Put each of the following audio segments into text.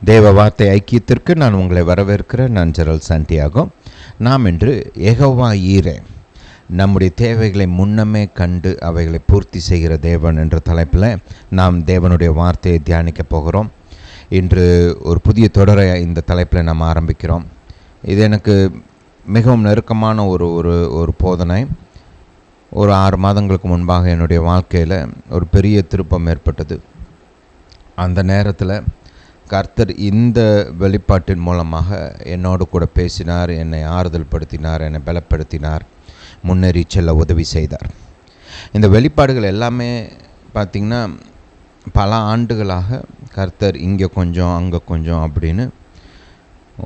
தேவ வார்த்தை ஐக்கியத்திற்கு நான் உங்களை வரவேற்கிறேன். நான் ஜெரல் சாண்டியாகோ. நாம் இன்று யெகோவா ஈரே, நம்முடைய தேவைகளை முன்னமே கண்டு அவைகளை பூர்த்தி செய்கிற தேவன் என்ற தலைப்பில் நாம் தேவனுடைய வார்த்தையை தியானிக்க போகிறோம். இன்று ஒரு புதிய தொடரை இந்த தலைப்பில் நாம் ஆரம்பிக்கிறோம். இது எனக்கு மிகவும் நெருக்கமான ஒரு போதனை. ஒரு 6 மாதங்களுக்கு முன்பாக என்னுடைய வாழ்க்கையில் ஒரு பெரிய திருப்பம் ஏற்பட்டது. அந்த நேரத்தில் கர்த்தர் இந்த வெளிப்பாட்டின் மூலமாக என்னோடு கூட பேசினார், என்னை ஆறுதல் படுத்தினார், என்னை பலப்படுத்தினார், முன்னேறி செல்ல உதவி செய்தார். இந்த வெளிப்பாடுகள் எல்லாமே பார்த்திங்கன்னா பல ஆண்டுகளாக கர்த்தர் இங்கே கொஞ்சம் அங்கே கொஞ்சம் அப்படின்னு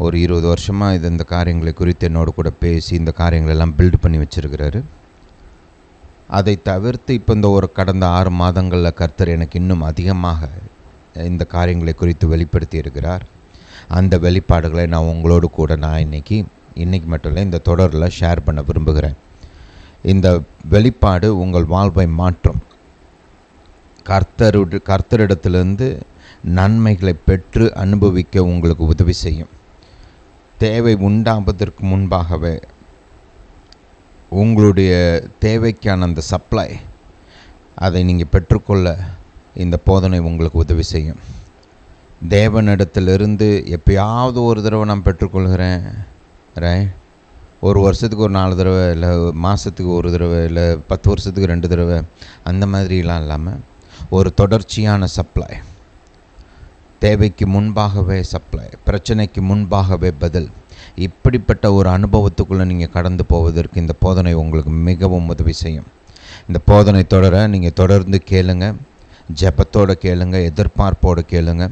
ஒரு 20 வருஷமாக இந்த காரியங்களை குறித்து என்னோடு கூட பேசி இந்த காரியங்களெல்லாம் பில்டு பண்ணி வச்சுருக்கிறாரு. அதை தவிர்த்து இப்போ இந்த கடந்த 6 மாதங்களில் கர்த்தர் எனக்கு இன்னும் அதிகமாக இந்த காரியங்களை குறித்து வெளிப்படுத்தி இருக்கிறார். அந்த வெளிப்பாடுகளை நான் உங்களோடு கூட நான் இன்றைக்கி மட்டும் இல்லை, இந்த தொடரில் ஷேர் பண்ண விரும்புகிறேன். இந்த வெளிப்பாடு உங்கள் வாழ்வை மாற்றும். கர்த்தரிடத்திலிருந்து நன்மைகளை பெற்று அனுபவிக்க உங்களுக்கு உதவி செய்யும். தேவை உண்டாவதற்கு முன்பாகவே உங்களுடைய தேவைக்கான அந்த சப்ளை அதை நீங்கள் பெற்றுக்கொள்ள இந்த போதனை உங்களுக்கு உதவி செய்யும். தேவனிடத்திலிருந்து எப்பயாவது ஒரு தடவை நான் பெற்றுக்கொள்கிறேன், ஒரு வருஷத்துக்கு ஒரு 4 தடவை, இல்லை மாதத்துக்கு ஒரு தடவை, இல்லை 10 வருஷத்துக்கு 2 தடவை, அந்த மாதிரிலாம் இல்லாமல் ஒரு தொடர்ச்சியான சப்ளை, தேவைக்கு முன்பாகவே சப்ளை, பிரச்சனைக்கு முன்பாகவே பதில், இப்படிப்பட்ட ஒரு அனுபவத்துக்குள்ளே நீங்கள் கடந்து போவதற்கு இந்த போதனை உங்களுக்கு மிகவும் உதவி செய்யும். இந்த போதனை தொடர நீங்கள் தொடர்ந்து கேளுங்க, ஜெபத்தோடு கேளுங்க, எதிர்பார்ப்போடு கேளுங்க.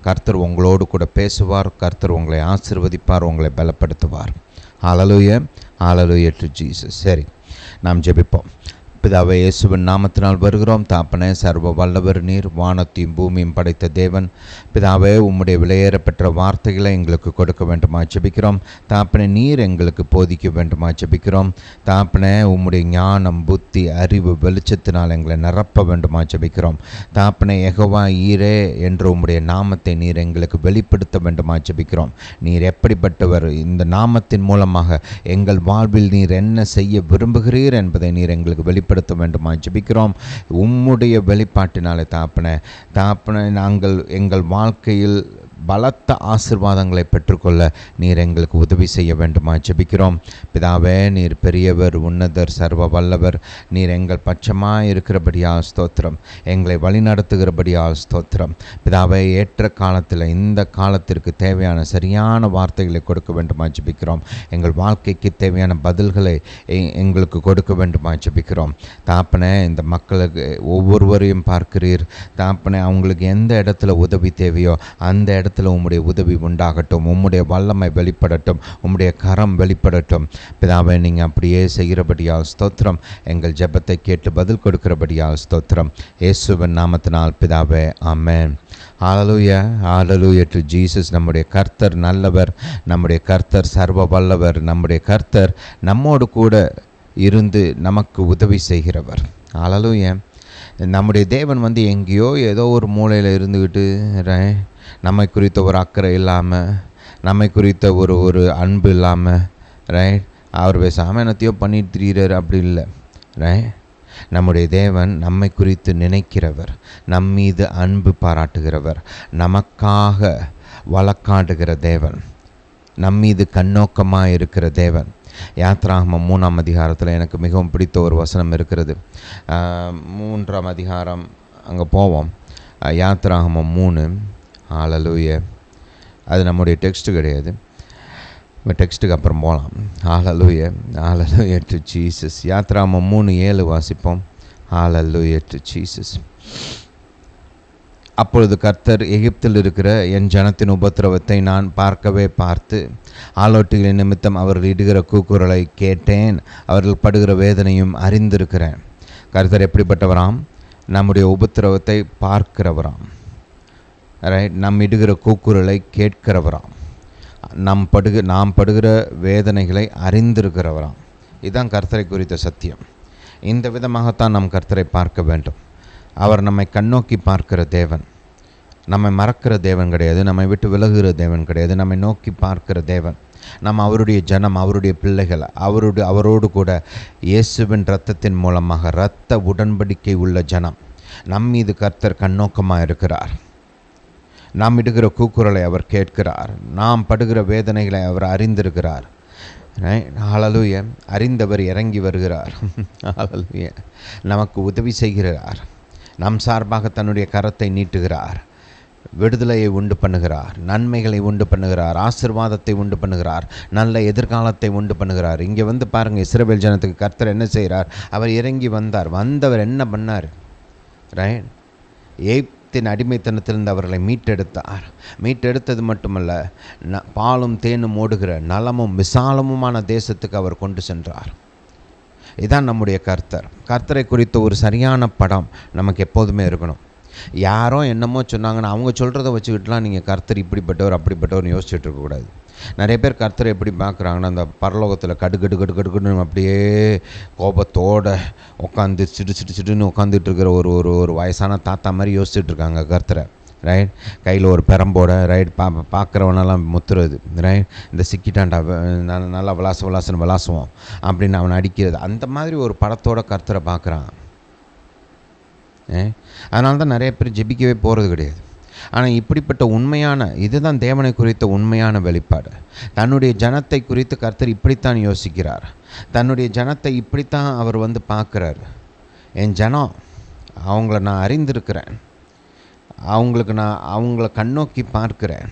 கர்த்தர் உங்களோடு கூட பேசுவார், கர்த்தர் உங்களை ஆசீர்வதிப்பார், உங்களை பலப்படுத்துவார். ஹல்லேலூயா, ஹல்லேலூயா டு ஜீசஸ். சரி, நாம் ஜெபிப்போம். பிதாவே, இயேசுவின் நாமத்தினால் வருகிறோம். தாப்பனே, சர்வ வல்லவர் நீர், வானத்தையும் பூமியும் படைத்த தேவன். பிதாவே, உம்முடைய விலையேறப்பெற்ற வார்த்தைகளை எங்களுக்கு கொடுக்க வேண்டுமா ஜெபிக்கிறோம். தாப்பனே, நீர் எங்களுக்கு போதிக்க வேண்டுமா ஜெபிக்கிறோம். தாப்பனே, உம்முடைய ஞானம், புத்தி, அறிவு, வெளிச்சத்தினால் எங்களை நிரப்ப வேண்டுமா ஜெபிக்கிறோம். தாப்பனே, யெகோவா ஈரே என்ற உம்முடைய நாமத்தை நீர் எங்களுக்கு வெளிப்படுத்த வேண்டுமா ஜெபிக்கிறோம். நீர் எப்படிப்பட்டவர், இந்த நாமத்தின் மூலமாக எங்கள் வாழ்வில் நீர் என்ன செய்ய விரும்புகிறீர் என்பதை நீர் எங்களுக்கு வெளிப்படுத்த வேண்டுமா ஜெபிக்கிறோம். உம்முடைய வெளிப்பாட்டினாலே தாப்பனே நாங்கள் எங்கள் வாழ்க்கையில் பலத்த ஆசீர்வாதங்களை பெற்றுக்கொள்ள நீர் எங்களுக்கு உதவி செய்ய வேண்டுமா ஜெபிக்கிறோம். பிதாவே, நீர் பெரியவர், உன்னதர், சர்வ வல்லவர். நீர் எங்கள் பட்சமாக இருக்கிறபடியால் ஸ்தோத்திரம், எங்களை வழிநடத்துகிறபடியால் ஸ்தோத்திரம். பிதாவே, ஏற்ற காலத்தில் இந்த காலத்திற்கு தேவையான சரியான வார்த்தைகளை கொடுக்க வேண்டுமா ஜெபிக்கிறோம். எங்கள் வாழ்க்கைக்கு தேவையான பதில்களை எங்களுக்கு கொடுக்க வேண்டுமா ஜெபிக்கிறோம். தாப்பனே, இந்த மக்களுக்கு ஒவ்வொருவரையும் பார்க்கிறீர். தாப்பனே, அவங்களுக்கு எந்த இடத்துல உதவி தேவையோ அந்த இடத்துல உம்முடைய உதவி உண்டாகட்டும், உம்முடைய வல்லமை வெளிப்படட்டும், உம்முடைய கரம் வெளிப்படட்டும். பிதாவே, நீங்கள் அப்படியே செய்கிறபடியால் ஸ்தோத்திரம். எங்கள் ஜெபத்தை கேட்டு பதில் கொடுக்கிறபடியால் ஸ்தோத்திரம். இயேசுவின் நாமத்தினால் பிதாவே, ஆமென். ஹல்லேலூயா, ஹல்லேலூயா டு ஜீசஸ். நம்முடைய கர்த்தர் நல்லவர், நம்முடைய கர்த்தர் சர்வ வல்லவர், நம்முடைய கர்த்தர் நம்மோடு கூட இருந்து நமக்கு உதவி செய்கிறவர். ஹல்லேலூயா. நம்முடைய தேவன் எங்கேயோ ஏதோ ஒரு மூலையில் இருந்துக்கிட்டு நம்மை குறித்த ஒரு அக்கறை இல்லாமல், நம்மை குறித்த ஒரு அன்பு இல்லாமல் அவர் பேசாமல் என்னத்தையோ பண்ணிட்டு திரிகிறார், அப்படி இல்லை. நம்முடைய தேவன் நம்மை குறித்து நினைக்கிறவர், நம் மீது அன்பு பாராட்டுகிறவர், நமக்காக வழக்காடுகிற தேவன், நம் மீது கண்ணோக்கமாக இருக்கிற தேவன். யாத்ராகமம் 3ஆம் அதிகாரத்தில் எனக்கு மிகவும் பிடித்த ஒரு வசனம் இருக்கிறது. 3ஆம் அதிகாரம் அங்கே போவோம். யாத்ராகமம் 3. ஹல்லேலூயா. அது நம்முடைய டெக்ஸ்ட்டு கிடையாது, டெக்ஸ்ட்டுக்கு அப்புறம் போகலாம். ஹல்லேலூயா, ஹல்லேலூயா டு ஜீசஸ். யாத்ராகமம் 3:7 வாசிப்போம். ஹல்லேலூயா டு ஜீசஸ். அப்பொழுது கர்த்தர், எகிப்தில் இருக்கிற என் ஜனத்தின் உபத்திரவத்தை நான் பார்த்து ஆலோட்டிகளின் நிமித்தம் அவர்கள் இடுகிற கூக்குரலை கேட்டேன், அவர்கள் படுகிற வேதனையும் அறிந்திருக்கிறேன். கர்த்தர் எப்படிப்பட்டவராம்? நம்முடைய உபத்திரவத்தை பார்க்கிறவராம், நம் இடுகிற கூக்குரலை கேட்கிறவராம், நாம் படுகிற வேதனைகளை அறிந்திருக்கிறவராம். இதுதான் கர்த்தரை குறித்த சத்தியம். இந்த விதமாகத்தான் நாம் கர்த்தரை பார்க்க வேண்டும். அவர் நம்மை கண்ணோக்கி பார்க்கிற தேவன். நம்மை மறக்கிற தேவன் கிடையாது, நம்மை விட்டு விலகுகிற தேவன் கிடையாது, நம்மை நோக்கி பார்க்கிற தேவன். நம்ம அவருடைய ஜனம், அவருடைய பிள்ளைகள், அவரோடு கூட இயேசுவின் இரத்தத்தின் மூலமாக இரத்த உடன்படிக்கை உள்ள ஜனம். நம் மீது கர்த்தர் கண்ணோக்கமாக இருக்கிறார். நாம் இடுகிற கூக்குரலை அவர் கேட்கிறார். நாம் படுகிற வேதனைகளை அவர் அறிந்திருக்கிறார். ஹல்லேலூயா. அறிந்தவர் இறங்கி வருகிறார். ஹல்லேலூயா. நமக்கு உதவி செய்கிறார். நம் சார்பாக தன்னுடைய கரத்தை நீட்டுகிறார். விடுதலையை உண்டு பண்ணுகிறார், நன்மைகளை உண்டு பண்ணுகிறார், ஆசீர்வாதத்தை உண்டு பண்ணுகிறார், நல்ல எதிர்காலத்தை உண்டு பண்ணுகிறார். இங்கே வந்து பாருங்கள், இஸ்ரவேல் ஜனத்துக்கு கர்த்தர் என்ன செய்கிறார்? அவர் இறங்கி வந்தவர் என்ன பண்ணார்? ரைட், எகிப்தின் அடிமைத்தனத்திலிருந்து அவர்களை மீட்டெடுத்தது மட்டுமல்ல, பாலும் தேனும் ஓடுகிற நலமும் விசாலமுமான தேசத்துக்கு அவர் கொண்டு சென்றார். இதான் நம்முடைய கர்த்தரை குறித்த ஒரு சரியான படம் நமக்கு எப்போதுமே இருக்கணும். யாரோ என்னமோ சொன்னாங்கன்னா அவங்க சொல்கிறத வச்சுக்கிட்டுலாம் நீங்கள் கர்த்தர் இப்படிப்பட்டவர் அப்படிப்பட்டவர்னு யோசிச்சுட்டு இருக்கக்கூடாது. நிறைய பேர் கர்த்தரை எப்படி பார்க்குறாங்கன்னா, அந்த பரலோகத்தில் கடுன்னு அப்படியே கோபத்தோடு உட்காந்து சிடுன்னு உட்காந்துட்டு இருக்கிற ஒரு வயசான தாத்தா மாதிரி யோசிச்சுட்டு இருக்காங்க கர்த்தரை. ரைட், கையில் ஒரு பெரம்போட ரைட் பார்க்குறவனெல்லாம் முத்துறது. ரைட், இந்த சிக்கிட்டாண்டா நல்லா விளாசுவோம் அப்படின்னு அவனை அடிக்கிறது. அந்த மாதிரி ஒரு படத்தோட கர்த்தரை பார்க்குறான். அதனால தான் நிறைய பேர் ஜெபிக்கவே போகிறது கிடையாது. ஆனால் இப்படிப்பட்ட இதுதான் தேவனை குறித்த உண்மையான வெளிப்பாடு. தன்னுடைய ஜனத்தை குறித்து கர்த்தர் இப்படித்தான் யோசிக்கிறார். தன்னுடைய ஜனத்தை இப்படித்தான் அவர் வந்து பார்க்குறாரு. என் ஜனம், அவங்கள நான் அறிந்திருக்கிறேன், அவங்கள கண்ணோக்கி பார்க்கிறேன்,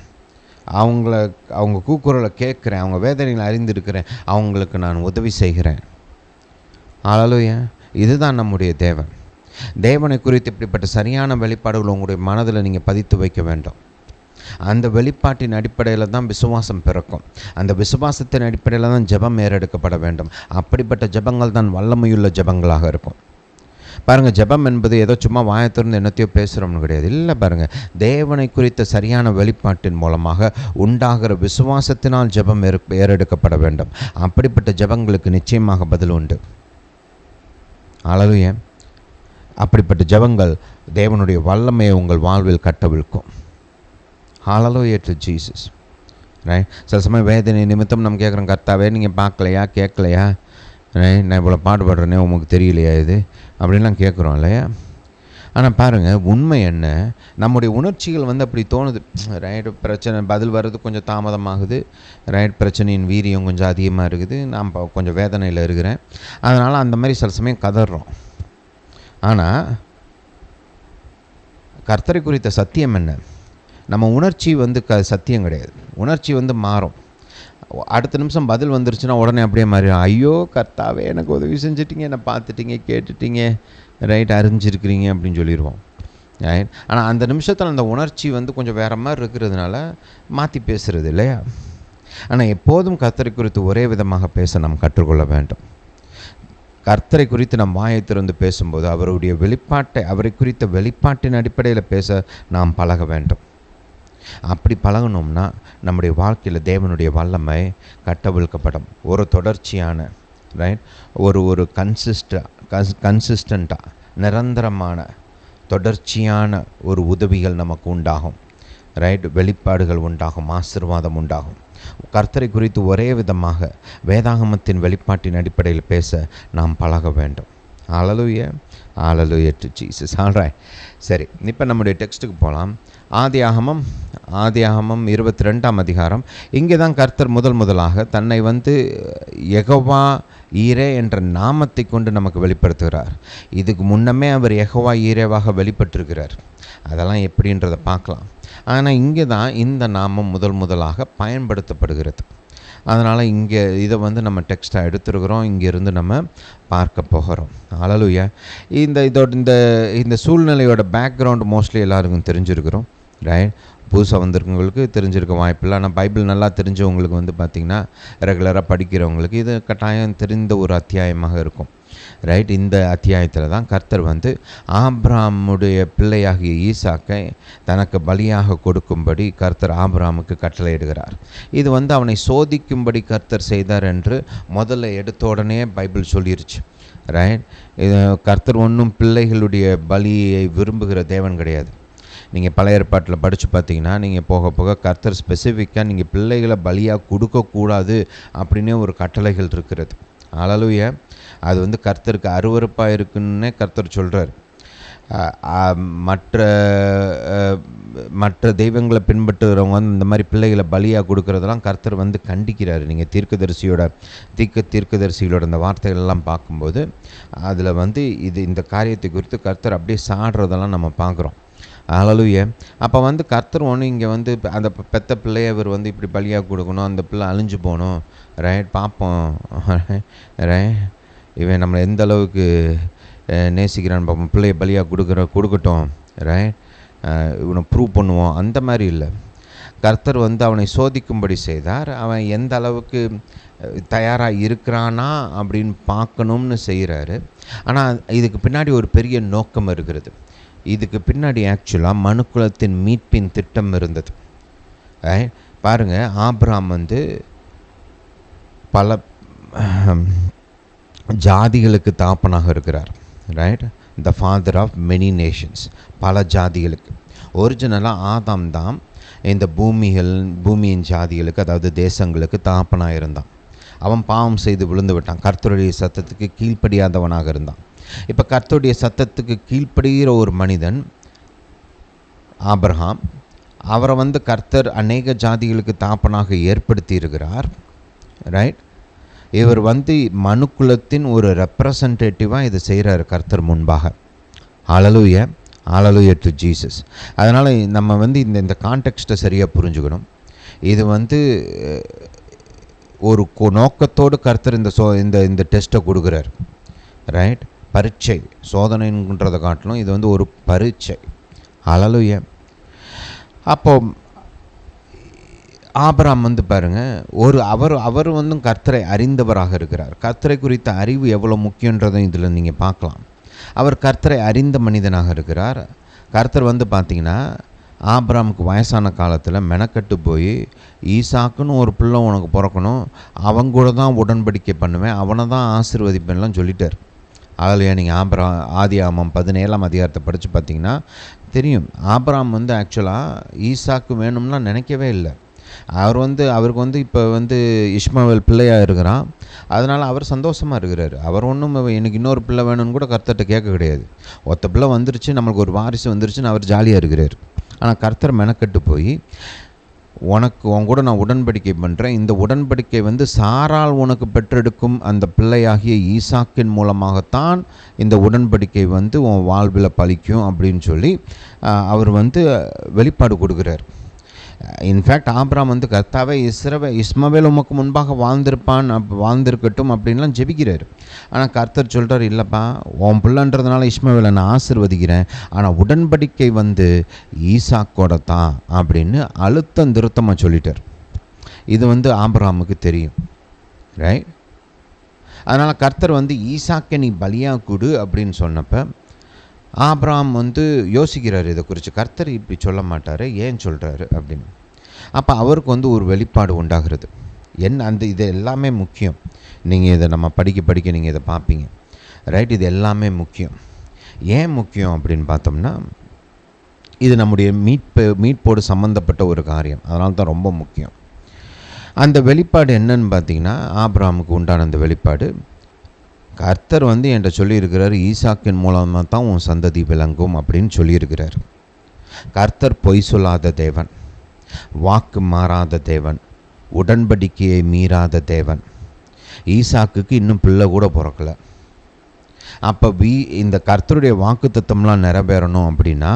அவங்க கூக்குரலை கேட்குறேன், அவங்க வேதனைகளை அறிந்திருக்கிறேன், அவங்களுக்கு நான் உதவி செய்கிறேன். ஹல்லேலூயா. இதுதான் நம்முடைய தேவன். தேவனை குறித்து இப்படிப்பட்ட சரியான வெளிப்பாடுகள் உங்களுடைய மனதில் நீங்கள் பதித்து வைக்க வேண்டும். அந்த வெளிப்பாட்டின் அடிப்படையில் தான் விசுவாசம் பிறக்கும். அந்த விசுவாசத்தின் அடிப்படையில் தான் ஜெபம் ஏறெடுக்கப்பட வேண்டும். அப்படிப்பட்ட ஜெபங்கள் தான் வல்லமையுள்ள ஜெபங்களாக இருக்கும். பாருங்கள், ஜெபம் என்பது ஏதோ சும்மா வாயத்திலிருந்து என்னத்தையோ பேசுகிறோம்னு கிடையாது. இல்லை, பாருங்கள், தேவனை குறித்த சரியான வெளிப்பாட்டின் மூலமாக உண்டாகிற விசுவாசத்தினால் ஜெபம் ஏறெடுக்கப்பட வேண்டும். அப்படிப்பட்ட ஜெபங்களுக்கு நிச்சயமாக பதில் உண்டு. ஹல்லேலூயா. அப்படிப்பட்ட ஜெபங்கள் தேவனுடைய வல்லமையை உங்கள் வாழ்வில் கட்டவிழ்க்கும். Hallelujah to Jesus. ரைட், சில சமயம் வேதனை நிமித்தம் நம்ம கேட்குறோம், கர்த்தாவே நீங்கள் பார்க்கலையா, கேட்கலையா, நான் இவ்வளோ பாடுபடுறேனே உங்களுக்கு தெரியலையா இது அப்படின்லாம் கேட்குறோம் இல்லையா? ஆனால் பாருங்கள், உண்மை என்ன, நம்முடைய உணர்ச்சிகள் வந்து அப்படி தோணுது. ரைட், பிரச்சனை பதில் வர்றது கொஞ்சம் தாமதமாகுது. ரைட், பிரச்சனையின் வீரியம் கொஞ்சம் அதிகமாக இருக்குது, நான் கொஞ்சம் வேதனையில் இருக்கிறேன், அதனால் அந்த மாதிரி சில சமயம் கதறோம். ஆனால் கர்த்தரை குறித்த சத்தியம் என்ன? நம்ம உணர்ச்சி வந்து சத்தியம் கிடையாது. உணர்ச்சி வந்து மாறும். அடுத்த நிமிஷம் பதில் வந்துருச்சுன்னா உடனே அப்படியே மாறிடும். ஐயோ கர்த்தாவே, எனக்கு உதவி செஞ்சிட்டிங்க, என்னை பார்த்துட்டிங்க, கேட்டுட்டிங்க, ரைட், அறிஞ்சிருக்கிறீங்க அப்படின்னு சொல்லிடுவோம். ரைட், ஆனால் அந்த நிமிஷத்தில் அந்த உணர்ச்சி வந்து கொஞ்சம் வேறு மாதிரி இருக்கிறதுனால மாற்றி பேசுகிறது இல்லையா? ஆனால் எப்போதும் கர்த்தரை குறித்து ஒரே விதமாக பேச நாம் கற்றுக்கொள்ள வேண்டும். கர்த்தரை குறித்து நம் வாயை திறந்து பேசும்போது அவரை குறித்த வெளிப்பாட்டின் அடிப்படையில் பேச நாம் பழக வேண்டும். அப்படி பழகணும்னா நம்முடைய வாழ்க்கையில் தேவனுடைய வல்லமை கட்டவிழ்க்கப்படும். ஒரு தொடர்ச்சியான ரைட், ஒரு கன்சிஸ்டண்ட்டாக நிரந்தரமான தொடர்ச்சியான ஒரு உதவிகள் நமக்கு உண்டாகும். ரைட், வெளிப்பாடுகள் உண்டாகும், ஆசீர்வாதம் உண்டாகும். கர்த்தரை குறித்து ஒரே விதமாக வேதாகமத்தின் வெளிப்பாட்டின் அடிப்படையில் பேச நாம் பழக வேண்டும். Hallelujah. Hallelujah to Jesus. All right, சரி, இப்போ நம்முடைய டெக்ஸ்ட்டுக்கு போகலாம். ஆதியாகமம் 22ஆம் அதிகாரம். இங்கே தான் கர்த்தர் முதலாக தன்னை வந்து யெகோவா ஈரே என்ற நாமத்தை கொண்டு நமக்கு வெளிப்படுத்துகிறார். இதுக்கு முன்னமே அவர் யெகோவா ஈரேவாக வெளிப்பட்டிருக்கிறார். அதெல்லாம் எப்படின்றத பார்க்கலாம். ஆனால் இங்கே தான் இந்த நாமம் முதலாக பயன்படுத்தப்படுகிறது. அதனால் இங்கே இதை வந்து நம்ம டெக்ஸ்ட்டாக எடுத்துருக்கிறோம், இங்கேருந்து நம்ம பார்க்க போகிறோம். ஹல்லேலூயா. இந்த சூழ்நிலையோட பேக்ரவுண்டு மோஸ்ட்லி எல்லாருக்கும் தெரிஞ்சிருக்கிறோம். ரைட், புதுசாக வந்திருக்கவங்களுக்கு தெரிஞ்சிருக்க வாய்ப்பில்லை. ஆனால் பைபிள் நல்லா தெரிஞ்சவங்களுக்கு வந்து பார்த்திங்கன்னா, ரெகுலராக படிக்கிறவங்களுக்கு இது கட்டாயம் தெரிந்த ஒரு அத்தியாயமாக இருக்கும். ரைட், இந்த அத்தியாயத்தில் தான் கர்த்தர் வந்து ஆபிரகாமுடைய பிள்ளையாகிய ஈசாக்கை தனக்கு பலியாக கொடுக்கும்படி கர்த்தர் ஆபிரகாமுக்கு கட்டளையிடுகிறார். இது வந்து அவனை சோதிக்கும்படி கர்த்தர் செய்தார் என்று முதல்ல எடுத்த உடனே பைபிள் சொல்லிருச்சு. ரைட், இது கர்த்தர் ஒன்றும் பிள்ளைகளுடைய பலியை விரும்புகிற தேவன் கிடையாது. நீங்கள் பழைய ஏற்பாட்டில் படித்து பார்த்தீங்கன்னா நீங்கள் போக போக கர்த்தர் ஸ்பெசிஃபிக்காக நீங்கள் பிள்ளைகளை பலியாக கொடுக்கக்கூடாது அப்படின்னே ஒரு கட்டளைகள் இருக்கிறது. ஹல்லேலூயா. அது வந்து கர்த்தருக்கு அருவருப்பாக இருக்குன்னே கர்த்தர் சொல்கிறார். மற்ற தெய்வங்களை பின்பற்றுகிறவங்க வந்து இந்த மாதிரி பிள்ளைகளை பலியாக கொடுக்குறதெல்லாம் கர்த்தர் வந்து கண்டிக்கிறார். நீங்கள் தீர்க்கதரிசிகளோட இந்த வார்த்தைகளெல்லாம் பார்க்கும்போது அதில் வந்து இந்த காரியத்தை குறித்து கர்த்தர் அப்படியே சாடுறதெல்லாம் நம்ம பார்க்குறோம். ஹல்லேலூயா. அப்போ வந்து கர்த்தர் ஒன்று இங்கே வந்து அந்த பெத்த பிள்ளையை இவர் வந்து இப்படி பலியாக கொடுக்கணும், அந்த பிள்ளை அழிஞ்சு போகணும், ரைட், பார்ப்போம், ரைட், இவன் நம்மளை எந்த அளவுக்கு நேசிக்கிறான்னு பார்ப்போம், பிள்ளையை பலியாக கொடுக்கட்டும், ரைட், இவனை ப்ரூவ் பண்ணுவோம், அந்த மாதிரி இல்லை. கர்த்தர் வந்து அவனை சோதிக்கும்படி செய்தார். அவன் எந்த அளவுக்கு தயாராக இருக்கிறானா அப்படின்னு பார்க்கணும்னு செய்கிறாரு. ஆனால் இதுக்கு பின்னாடி ஒரு பெரிய நோக்கம் இருக்கிறது. இதுக்கு பின்னாடி ஆக்சுவலாக மனுக்குலத்தின் மீட்பின் திட்டம் இருந்தது. பாருங்கள், ஆபிரகாம் வந்து பல ஜாதிகளுக்கு தாப்பனாக இருக்கிறார், right, the father of many nations, பல ஜாதிகளுக்கு. ஒரிஜினலாக ஆதாம் தான் இந்த பூமியின் ஜாதிகளுக்கு, அதாவது தேசங்களுக்கு தாப்பனாக இருந்தான். அவன் பாவம் செய்து விழுந்து விட்டான், கர்த்தருடைய சத்தத்துக்கு கீழ்ப்படியாதவனாக இருந்தான். இப்போ கர்த்தருடைய சத்தத்துக்கு கீழ்ப்படுகிற ஒரு மனிதன் ஆபிரகாம், அவரை வந்து கர்த்தர் அநேக ஜாதிகளுக்கு தாப்பனாக ஏற்படுத்தி இருக்கிறார், ரைட். இவர் வந்து மனுக்குலத்தின் ஒரு ரெப்ரசன்டேட்டிவாக இதை செய்கிறார் கர்த்தர் முன்பாக. ஹல்லேலூயா, ஹல்லேலூயா டு ஜீசஸ். அதனால் நம்ம வந்து இந்த கான்டெக்ஸ்ட்டை சரியாக புரிஞ்சுக்கணும். இது வந்து ஒரு நோக்கத்தோடு கர்த்தர் இந்த டெஸ்ட்டை கொடுக்குறார், ரைட். பரீட்சை, சோதனைன்றதை காட்டிலும் இது வந்து ஒரு பரீட்சை. ஹல்லேலூயா. அப்போ ஆபிரகாம் வந்து பாருங்கள், அவர் வந்து கர்த்தரை அறிந்தவராக இருக்கிறார். கர்த்தரை குறித்த அறிவு எவ்வளோ முக்கியன்றதை இதில் நீங்கள் பார்க்கலாம். அவர் கர்த்தரை அறிந்த மனிதனாக இருக்கிறார். கர்த்தர் வந்து பார்த்திங்கன்னா ஆபிரகாமுக்கு வயசான காலத்தில் மெனக்கட்டு போய் ஈசாக்குன்னு ஒரு பிள்ளை உனக்கு பிறக்கணும், அவங்க கூட தான் உடன்படிக்கை பண்ணுவேன், அவனை தான் ஆசீர்வதிப்பேன்லாம் சொல்லிட்டார். அதில் நீங்கள் ஆதியாகமம் 17ஆம் அதிகாரத்தை படித்து பார்த்தீங்கன்னா தெரியும். ஆபிரகாம் வந்து ஆக்சுவலாக ஈசாக்கு வேணும்னா நினைக்கவே இல்லை. அவருக்கு வந்து இப்போ வந்து இஸ்மவேல் பிள்ளையாக இருக்கிறான், அதனால் அவர் சந்தோஷமாக இருக்கிறார். அவர் ஒன்றும் எனக்கு இன்னொரு பிள்ளை வேணும்னு கூட கர்த்தர்கிட்ட கேட்க கிடையாது. ஒத்த பிள்ளை வந்துருச்சு, நம்மளுக்கு ஒரு வாரிசு வந்துருச்சுன்னு அவர் ஜாலியாக இருக்கிறார். ஆனால் கர்த்தர் மெனக்கட்டு போய் உன் கூட நான் உடன்படிக்கை பண்ணுறேன், இந்த உடன்படிக்கை வந்து சாரால் உனக்கு பெற்றெடுக்கும் அந்த பிள்ளையாகிய ஈசாக்கின் மூலமாகத்தான் இந்த உடன்படிக்கை வந்து உன் வாழ்வில் பலிக்கும் அப்படின்னு சொல்லி அவர் வந்து வெளிப்பாடு கொடுக்குறார். இன்ஃபேக்ட் ஆபிரகாம் வந்து கர்த்தாவே இஸ்மவேல் உமக்கு முன்பாக வாழ்ந்திருக்கட்டும் அப்படின்லாம் ஜெபிக்கிறார். ஆனால் கர்த்தர் சொல்கிறார், இல்லைப்பா, உன் பிள்ளைன்றதுனால இஸ்மவேலை நான் ஆசீர்வதிக்கிறேன், ஆனால் உடன்படிக்கை வந்து ஈசாக்கோட தான் அப்படின்னு அழுத்தம் திருத்தமாக சொல்லிட்டார். இது வந்து ஆபிரகாமுக்கு தெரியும், ரைட். அதனால் கர்த்தர் வந்து ஈசாக்கை நீ பலியாக கொடு அப்படின்னு சொன்னப்போ ஆபிரகாம் வந்து யோசிக்கிறார், இதை குறித்து கர்த்தர் இப்படி சொல்ல மாட்டார், ஏன் சொல்கிறாரு அப்படின்னு. அப்போ அவருக்கு வந்து ஒரு வெளிப்பாடு உண்டாகிறது. இது எல்லாமே முக்கியம். நீங்கள் இதை நம்ம படிக்க நீங்கள் இதை பார்ப்பீங்க, ரைட். இது எல்லாமே முக்கியம். ஏன் முக்கியம் அப்படின்னு பார்த்தோம்னா இது நம்முடைய மீட்போடு சம்மந்தப்பட்ட ஒரு காரியம், அதனால தான் ரொம்ப முக்கியம். அந்த வெளிப்பாடு என்னன்னு பார்த்தீங்கன்னா, ஆபிரகாமுக்கு உண்டான அந்த வெளிப்பாடு, கர்த்தர் வந்து என்கிட்ட சொல்லியிருக்கிறார், ஈசாக்கின் மூலமாக தான் உன் சந்ததி விளங்கும் அப்படின்னு சொல்லியிருக்கிறார். கர்த்தர் பொய் சொல்லாத தேவன், வாக்கு மாறாத தேவன், உடன்படிக்கையை மீறாத தேவன். ஈசாக்குக்கு இன்னும் பிள்ளை கூட பிறக்கலை. அப்போ இந்த கர்த்தருடைய வாக்கு தத்தம்லாம் நிறைவேறணும் அப்படின்னா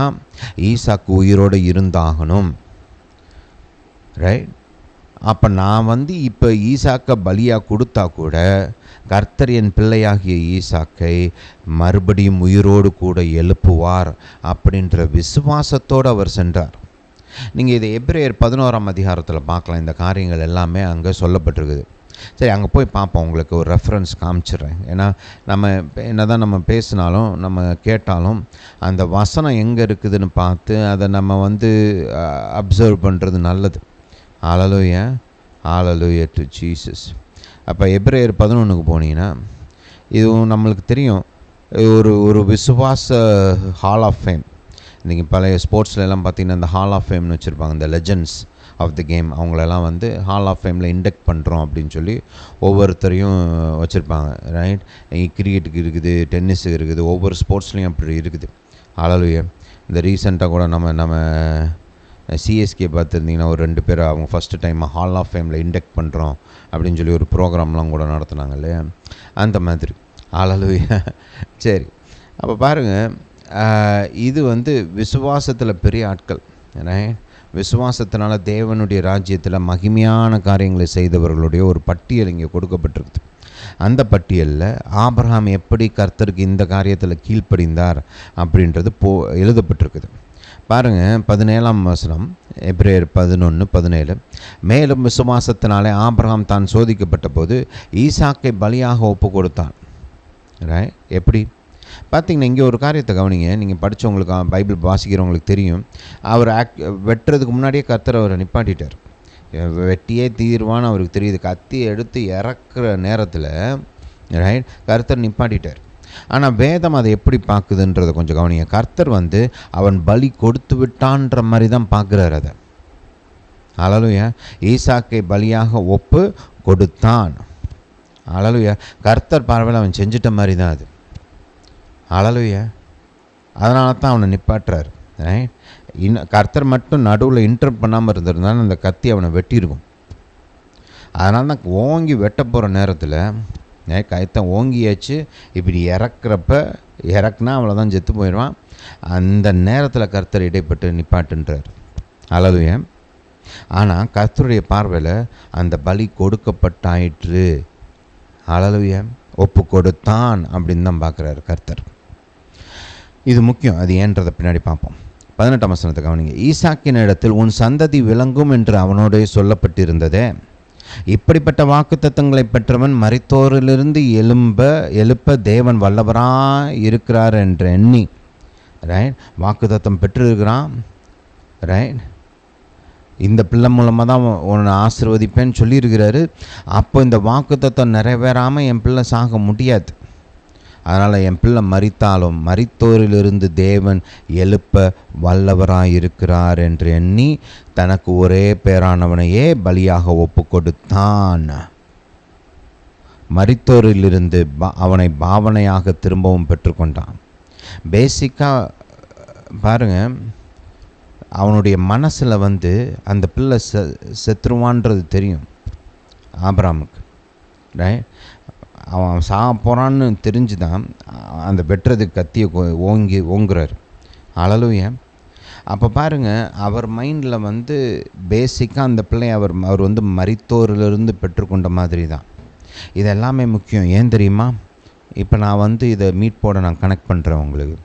ஈசாக்கு உயிரோடு இருந்தாகணும், ரைட். அப்போ நான் வந்து இப்போ ஈசாக்கை பலியாக கொடுத்தா கூட கர்த்தர் என் பிள்ளையாகிய ஈசாக்கை மறுபடியும் உயிரோடு கூட எழுப்புவார் அப்படின்ற விசுவாசத்தோடு அவர் சென்றார். நீங்கள் இதை எபிரேயர் 11ஆம் அதிகாரத்தில் பார்க்கலாம். இந்த காரியங்கள் எல்லாமே அங்கே சொல்லப்பட்டிருக்குது. சரி, அங்கே போய் பார்ப்போம், உங்களுக்கு ஒரு ரெஃபரன்ஸ் காமிச்சிடுறேன். ஏன்னா என்ன தான் நம்ம பேசினாலும் நம்ம கேட்டாலும் அந்த வசனம் எங்கே இருக்குதுன்னு பார்த்து அதை நம்ம வந்து அப்சர்வ் பண்ணுறது நல்லது. ஹல்லேலூயா, ஹல்லேலூயா டு ஜீசஸ். அப்போ எபிரேயர் 11க்கு போனீங்கன்னா இதுவும் நம்மளுக்கு தெரியும், ஒரு விசுவாச ஹால் ஆஃப் ஃபேம். இன்றைக்கி பழைய ஸ்போர்ட்ஸ்லாம் பார்த்திங்கன்னா இந்த ஹால் ஆஃப் ஃபேம்னு வச்சுருப்பாங்க, இந்த லெஜண்ட்ஸ் ஆஃப் த கேம், அவங்களெல்லாம் வந்து ஹால் ஆஃப் ஃபேமில் இண்டக்ட் பண்ணுறோம் அப்படின்னு சொல்லி ஒவ்வொருத்தரையும் வச்சுருப்பாங்க. ரைட், கிரிக்கெட்டுக்கு இருக்குது, டென்னிஸுக்கு இருக்குது, ஒவ்வொரு ஸ்போர்ட்ஸ்லேயும் அப்படி இருக்குது. ஹல்லேலூயா. இந்த ரீசெண்டாக கூட நம்ம சிஎஸ்கே பார்த்துருந்தீங்கன்னா ஒரு 2 பேர் அவங்க ஃபஸ்ட்டு டைம் ஹால் ஆஃப் ஃபேமில் இண்டக்ட் பண்ணுறோம் அப்படின்னு சொல்லி ஒரு ப்ரோக்ராம்லாம் கூட நடத்துனாங்க இல்லையா, அந்த மாதிரி. ஹல்லேலூயா. சரி, அப்போ பாருங்கள், இது வந்து விசுவாசத்தில் பெரிய ஆட்கள். ரைட், விசுவாசத்தினால தேவனுடைய ராஜ்யத்தில் மகிமையான காரியங்களை செய்தவர்களுடைய ஒரு பட்டியல் இங்கே கொடுக்கப்பட்டிருக்குது. அந்த பட்டியலில் ஆபிரகாம் எப்படி கர்த்தருக்கு இந்த காரியத்தில் கீழ்ப்படிந்தார் அப்படின்றது எழுதப்பட்டிருக்குது. பாருங்கள், 17ஆம் வசனம், எபிரேயர் 11:17. மேலும் விசுவாசத்தினாலே ஆபிரகாம் தான் சோதிக்கப்பட்ட போது ஈசாக்கை பலியாக ஒப்பு கொடுத்தான். ரைட், எப்படி பார்த்தீங்கன்னா இங்கே ஒரு காரியத்தை கவனிங்க. நீங்கள் படித்தவங்களுக்கு, பைபிள் வாசிக்கிறவங்களுக்கு தெரியும், அவர் வெட்டுறதுக்கு முன்னாடியே கர்த்தர் அவரை நிப்பாட்டிட்டார். வெட்டியே தீர்வான்னு அவருக்கு தெரியுது. கத்தியை எடுத்து இறக்குற நேரத்தில் ரைட் கர்த்தர் நிப்பாட்டிட்டார். ஆனால் வேதம் அதை எப்படி பார்க்குதுன்றதை கொஞ்சம் கவனிங்க. கர்த்தர் வந்து அவன் பலி கொடுத்து விட்டான்ற மாதிரி தான் பார்க்குறாரு அதை. ஹல்லேலூயா. ஈசாக்கை பலியாக ஒப்பு கொடுத்தான். ஹல்லேலூயா. கர்த்தர் பார்வையில் அவன் செஞ்சிட்ட மாதிரி தான் அது. ஹல்லேலூயா. அதனால தான் அவனை நிப்பாட்டுறாரு. ரைட், கர்த்தர் மட்டும் நடுவில் இன்டர்ப்ட் பண்ணாமல் இருந்திருந்தாலும் அந்த கத்தி அவனை வெட்டியிருக்கும். அதனால தான் ஓங்கி வெட்ட போகிற நேரத்தில் கயத்தை ஓங்கியாச்சு, இப்படி இறக்குனா அவ்வளோதான், செத்து போயிடுவான். அந்த நேரத்தில் கர்த்தர் இடைப்பட்டு நிப்பாட்டுன்றார். ஹல்லேலூயா. ஆனால் கர்த்தருடைய பார்வையில் அந்த பலி கொடுக்கப்பட்டாயிற்று. ஹல்லேலூயா. ஒப்பு கொடுத்தான் அப்படின்னு தான் பார்க்குறாரு கர்த்தர். இது முக்கியம். அது ஏன்றதை பின்னாடி பார்ப்போம். 18ஆம் வசனத்தை கவனிங்க. ஈசாக்கின் இடத்தில் உன் சந்ததி விளங்கும் என்று அவனோடு சொல்லப்பட்டிருந்ததே. இப்படிப்பட்ட வாக்குத்தத்தங்களை பெற்றவன் மரித்தோரிலிருந்து எழுப்ப தேவன் வல்லவராக இருக்கிறார் என்று எண்ணி ரைட் வாக்குத்தத்தம் பெற்றிருக்கிறான். ரைட், இந்த பிள்ளை மூலமாக தான் உன்னை ஆசீர்வதிப்பேன்னு சொல்லியிருக்கிறாரு. அப்போ இந்த வாக்குத்தத்தம் நிறைவேறாமல் என் பிள்ளை சாக முடியாது. அதனால் என் பிள்ளை மரித்தாலும் மரித்தோரிலிருந்து தேவன் எழுப்ப வல்லவராயிருக்கிறார் என்று எண்ணி தனக்கு ஒரே பேரானவனையே பலியாக ஒப்பு கொடுத்தான். மரித்தோரிலிருந்து அவனை பாவனையாக திரும்பவும் பெற்றுக்கொண்டான். பேசிக்காக பாருங்கள், அவனுடைய மனசில் வந்து அந்த பிள்ளை செத்துருவான்றது தெரியும் ஆபிரகாமுக்கு. ரைட், அவன் சாக போகிறான்னு தெரிஞ்சு தான் அந்த வெட்டுறதுக்கு கத்தியை ஓங்குறார். ஹல்லேலூயா. அப்போ பாருங்கள், அவர் மைண்டில் வந்து பேசிக்காக அந்த பிள்ளை அவர் வந்து மரித்தோரிலிருந்து பெற்றுக்கொண்ட மாதிரி தான். இது எல்லாமே முக்கியம். ஏன் தெரியுமா? இப்போ நான் வந்து இதை மீட்போட நான் கனெக்ட் பண்ணுறேன் உங்களுக்கு.